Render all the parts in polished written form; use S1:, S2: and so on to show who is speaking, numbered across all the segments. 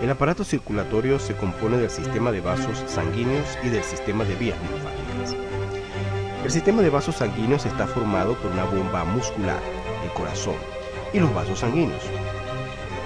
S1: El aparato circulatorio se compone del sistema de vasos sanguíneos y del sistema de vías linfáticas. El sistema de vasos sanguíneos está formado por una bomba muscular, el corazón, y los vasos sanguíneos.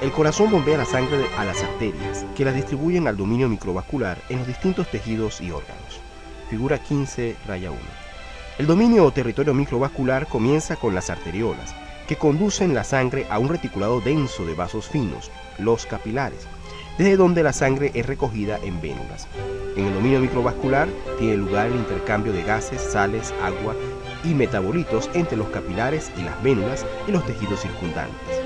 S1: El corazón bombea la sangre a las arterias, que la distribuyen al dominio microvascular en los distintos tejidos y órganos. Figura 15, raya 1. El dominio o territorio microvascular comienza con las arteriolas, que conducen la sangre a un reticulado denso de vasos finos, los capilares, desde donde la sangre es recogida en vénulas. En el dominio microvascular tiene lugar el intercambio de gases, sales, agua y metabolitos entre los capilares y las vénulas y los tejidos circundantes.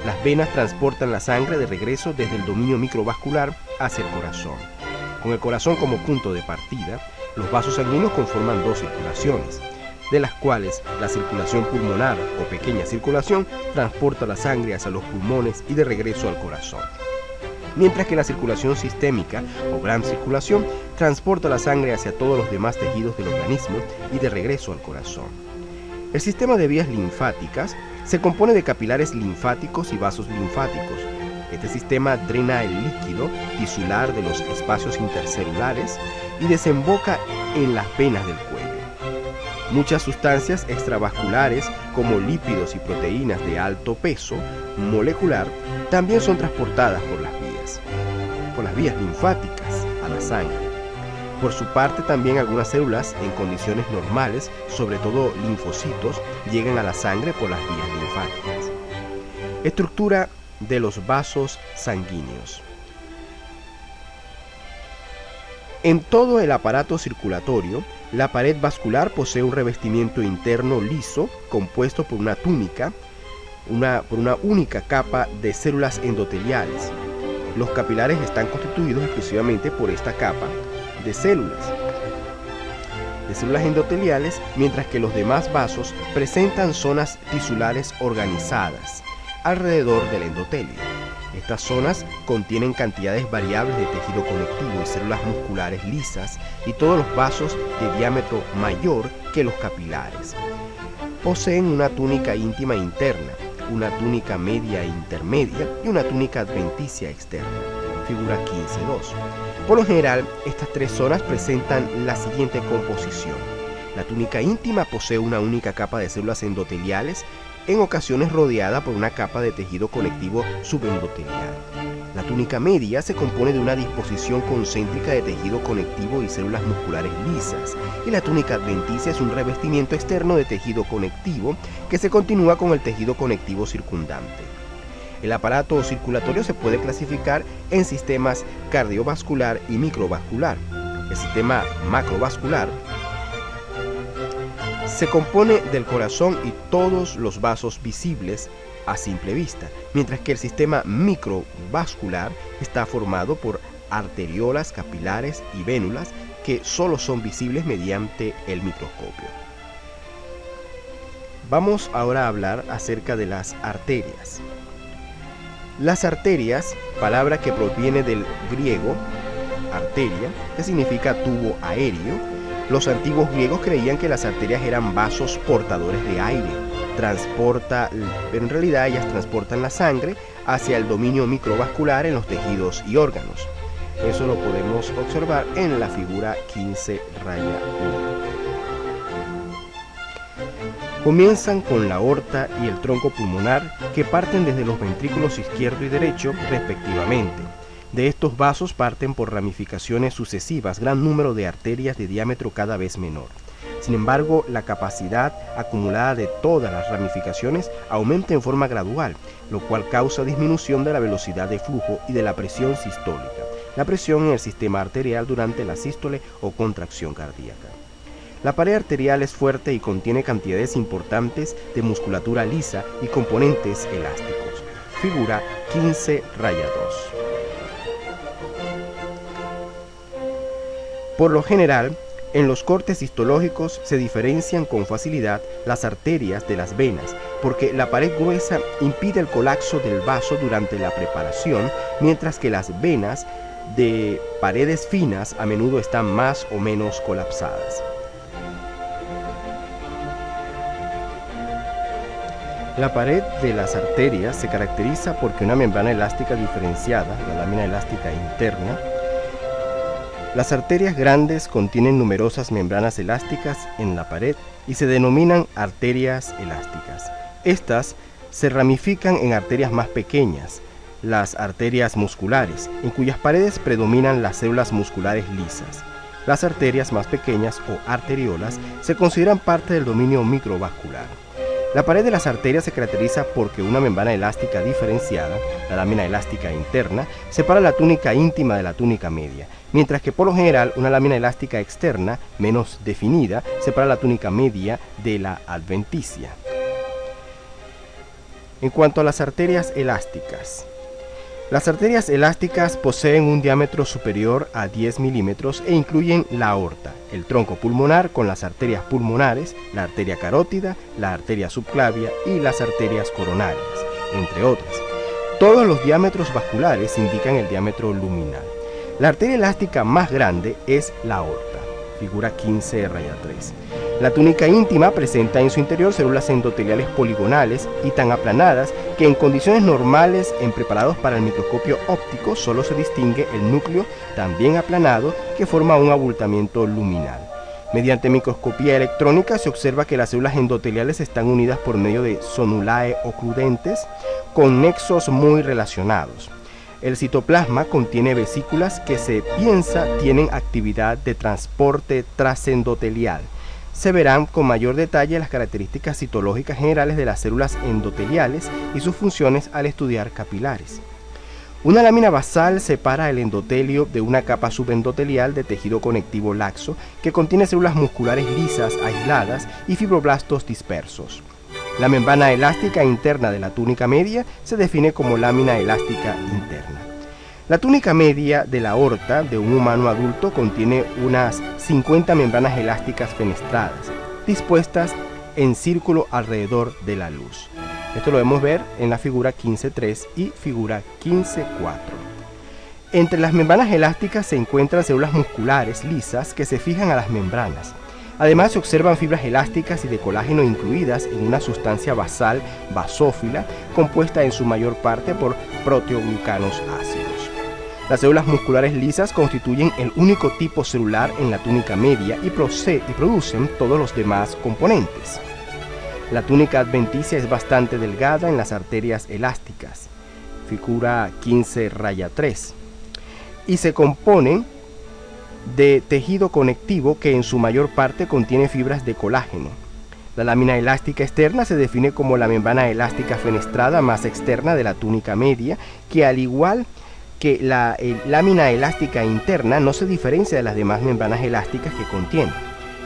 S1: Las venas transportan la sangre de regreso desde el dominio microvascular hacia el corazón. Con el corazón como punto de partida, los vasos sanguíneos conforman dos circulaciones, de las cuales la circulación pulmonar o pequeña circulación transporta la sangre hacia los pulmones y de regreso al corazón, mientras que la circulación sistémica o gran circulación transporta la sangre hacia todos los demás tejidos del organismo y de regreso al corazón. El sistema de vías linfáticas se compone de capilares linfáticos y vasos linfáticos. Este sistema drena el líquido tisular de los espacios intercelulares y desemboca en las venas del cuello. Muchas sustancias extravasculares, como lípidos y proteínas de alto peso molecular, también son transportadas por las vías linfáticas a la sangre. Por su parte, también algunas células en condiciones normales, sobre todo linfocitos, llegan a la sangre por las vías linfáticas. Estructura de los vasos sanguíneos. En todo el aparato circulatorio, la pared vascular posee un revestimiento interno liso, compuesto por una túnica, por una única capa de células endoteliales. Los capilares están constituidos exclusivamente por esta capa de células endoteliales, mientras que los demás vasos presentan zonas tisulares organizadas alrededor del endotelio. Estas zonas contienen cantidades variables de tejido conectivo y células musculares lisas y todos los vasos de diámetro mayor que los capilares. Poseen una túnica íntima interna, una túnica media e intermedia y una túnica adventicia externa. Figura 15.2. Por lo general, estas tres zonas presentan la siguiente composición. La túnica íntima posee una única capa de células endoteliales, en ocasiones rodeada por una capa de tejido conectivo subendotelial. La túnica media se compone de una disposición concéntrica de tejido conectivo y células musculares lisas, y la túnica adventicia es un revestimiento externo de tejido conectivo que se continúa con el tejido conectivo circundante. El aparato circulatorio se puede clasificar en sistemas cardiovascular y microvascular. El sistema macrovascular se compone del corazón y todos los vasos visibles a simple vista, mientras que el sistema microvascular está formado por arteriolas, capilares y vénulas que solo son visibles mediante el microscopio. Vamos ahora a hablar acerca de las arterias. Las arterias, palabra que proviene del griego arteria, que significa tubo aéreo. Los antiguos griegos creían que las arterias eran vasos portadores de aire, pero en realidad ellas transportan la sangre hacia el dominio microvascular en los tejidos y órganos. Eso lo podemos observar en la figura 15, raya 1. Comienzan con la aorta y el tronco pulmonar, que parten desde los ventrículos izquierdo y derecho respectivamente. De estos vasos parten por ramificaciones sucesivas gran número de arterias de diámetro cada vez menor. Sin embargo, la capacidad acumulada de todas las ramificaciones aumenta en forma gradual, lo cual causa disminución de la velocidad de flujo y de la presión sistólica, la presión en el sistema arterial durante la sístole o contracción cardíaca. La pared arterial es fuerte y contiene cantidades importantes de musculatura lisa y componentes elásticos. Figura 15, raya 2. Por lo general, en los cortes histológicos se diferencian con facilidad las arterias de las venas, porque la pared gruesa impide el colapso del vaso durante la preparación, mientras que las venas de paredes finas a menudo están más o menos colapsadas. La pared de las arterias se caracteriza porque una membrana elástica diferenciada, la lámina elástica interna. Las arterias grandes contienen numerosas membranas elásticas en la pared y se denominan arterias elásticas. Estas se ramifican en arterias más pequeñas, las arterias musculares, en cuyas paredes predominan las células musculares lisas. Las arterias más pequeñas o arteriolas se consideran parte del dominio microvascular. La pared de las arterias se caracteriza porque una membrana elástica diferenciada, la lámina elástica interna, separa la túnica íntima de la túnica media, mientras que por lo general una lámina elástica externa, menos definida, separa la túnica media de la adventicia. En cuanto a las arterias elásticas poseen un diámetro superior a 10 milímetros e incluyen la aorta, el tronco pulmonar con las arterias pulmonares, la arteria carótida, la arteria subclavia y las arterias coronarias, entre otras. Todos los diámetros vasculares indican el diámetro luminal. La arteria elástica más grande es la aorta, figura 15 raya 3. La túnica íntima presenta en su interior células endoteliales poligonales y tan aplanadas que en condiciones normales en preparados para el microscopio óptico solo se distingue el núcleo también aplanado que forma un abultamiento luminal. Mediante microscopía electrónica se observa que las células endoteliales están unidas por medio de zonulae ocludentes con nexos muy relacionados. El citoplasma contiene vesículas que se piensa tienen actividad de transporte trasendotelial. Se verán con mayor detalle las características citológicas generales de las células endoteliales y sus funciones al estudiar capilares. Una lámina basal separa el endotelio de una capa subendotelial de tejido conectivo laxo que contiene células musculares lisas aisladas y fibroblastos dispersos. La membrana elástica interna de la túnica media se define como lámina elástica interna. La túnica media de la aorta de un humano adulto contiene unas 50 membranas elásticas fenestradas, dispuestas en círculo alrededor de la luz. Esto lo podemos ver en la figura 15.3 y figura 15.4. Entre las membranas elásticas se encuentran células musculares lisas que se fijan a las membranas. Además se observan fibras elásticas y de colágeno incluidas en una sustancia basal basófila compuesta en su mayor parte por proteoglucanos ácidos. Las células musculares lisas constituyen el único tipo celular en la túnica media y producen todos los demás componentes. La túnica adventicia es bastante delgada en las arterias elásticas, figura 15 raya 3, y se componen de tejido conectivo que en su mayor parte contiene fibras de colágeno. La lámina elástica externa se define como la membrana elástica fenestrada más externa de la túnica media, que al igual que la lámina elástica interna no se diferencia de las demás membranas elásticas que contiene.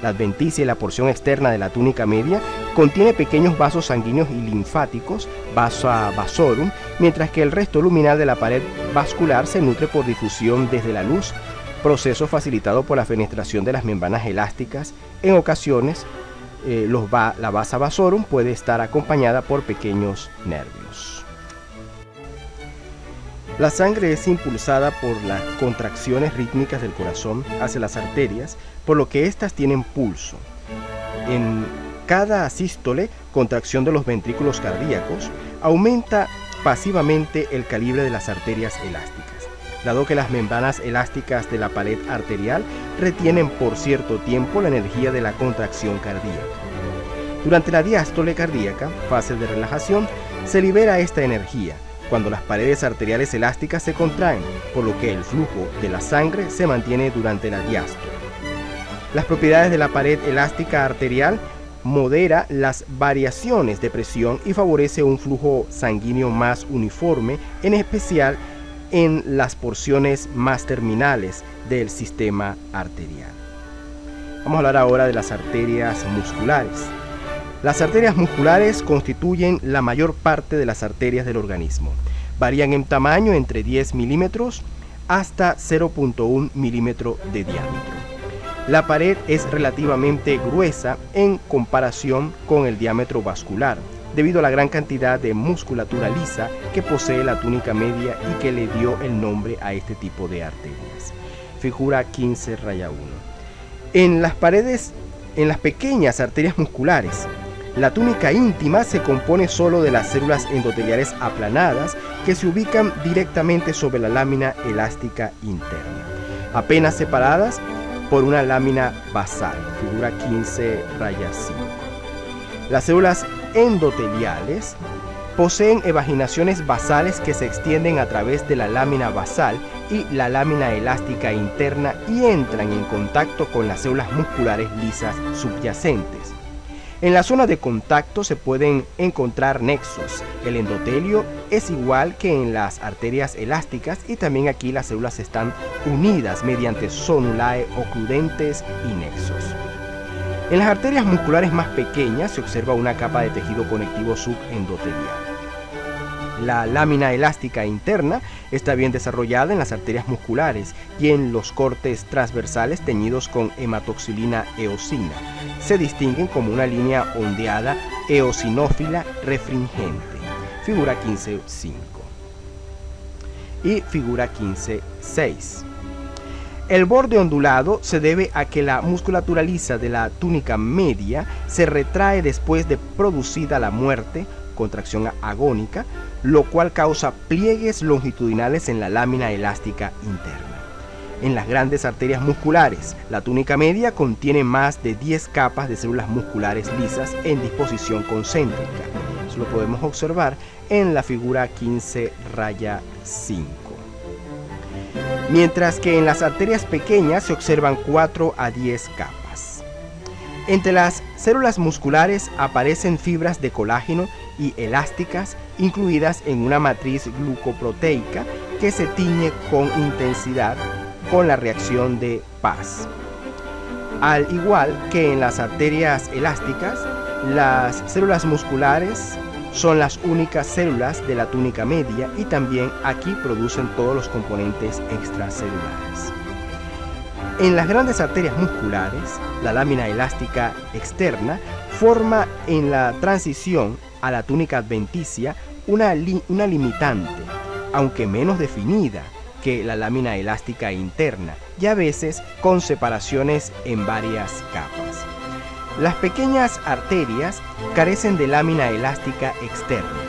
S1: La adventicia y la porción externa de la túnica media contiene pequeños vasos sanguíneos y linfáticos, vasa vasorum, mientras que el resto luminal de la pared vascular se nutre por difusión desde la luz, proceso facilitado por la fenestración de las membranas elásticas. En ocasiones, la vasa vasorum puede estar acompañada por pequeños nervios. La sangre es impulsada por las contracciones rítmicas del corazón hacia las arterias, por lo que éstas tienen pulso. En cada sístole, contracción de los ventrículos cardíacos, aumenta pasivamente el calibre de las arterias elásticas, dado que las membranas elásticas de la pared arterial retienen por cierto tiempo la energía de la contracción cardíaca. Durante la diástole cardíaca, fase de relajación, se libera esta energía, cuando las paredes arteriales elásticas se contraen, por lo que el flujo de la sangre se mantiene durante la diástole. Las propiedades de la pared elástica arterial modera las variaciones de presión y favorece un flujo sanguíneo más uniforme, en especial en las porciones más terminales del sistema arterial. Vamos a hablar ahora de las arterias musculares. Las arterias musculares constituyen la mayor parte de las arterias del organismo. Varían en tamaño entre 10 milímetros hasta 0.1 milímetro de diámetro. La pared es relativamente gruesa en comparación con el diámetro vascular, debido a la gran cantidad de musculatura lisa que posee la túnica media y que le dio el nombre a este tipo de arterias. Figura 15 raya 1. En las pequeñas arterias musculares, La túnica íntima se compone solo de las células endoteliales aplanadas que se ubican directamente sobre la lámina elástica interna, apenas separadas por una lámina basal, figura 15, raya 5. Las células endoteliales poseen evaginaciones basales que se extienden a través de la lámina basal y la lámina elástica interna y entran en contacto con las células musculares lisas subyacentes. En la zona de contacto se pueden encontrar nexos. El endotelio es igual que en las arterias elásticas y también aquí las células están unidas mediante zonulae ocludentes y nexos. En las arterias musculares más pequeñas se observa una capa de tejido conectivo subendotelial. La lámina elástica interna está bien desarrollada en las arterias musculares y en los cortes transversales teñidos con hematoxilina eosina. Se distinguen como una línea ondeada eosinófila refringente. Figura 15.5 y figura 15.6. El borde ondulado se debe a que la musculatura lisa de la túnica media se retrae después de producida la muerte, contracción agónica, lo cual causa pliegues longitudinales en la lámina elástica interna. En las grandes arterias musculares, la túnica media contiene más de 10 capas de células musculares lisas en disposición concéntrica. Eso lo podemos observar en la figura 15, raya 5. Mientras que en las arterias pequeñas se observan 4 a 10 capas. Entre las células musculares aparecen fibras de colágeno y elásticas incluidas en una matriz glucoproteica que se tiñe con intensidad con la reacción de Paz. Al igual que en las arterias elásticas, las células musculares son las únicas células de la túnica media y también aquí producen todos los componentes extracelulares. En las grandes arterias musculares, la lámina elástica externa forma en la transición a la túnica adventicia una limitante, aunque menos definida que la lámina elástica interna y a veces con separaciones en varias capas. Las pequeñas arterias carecen de lámina elástica externa.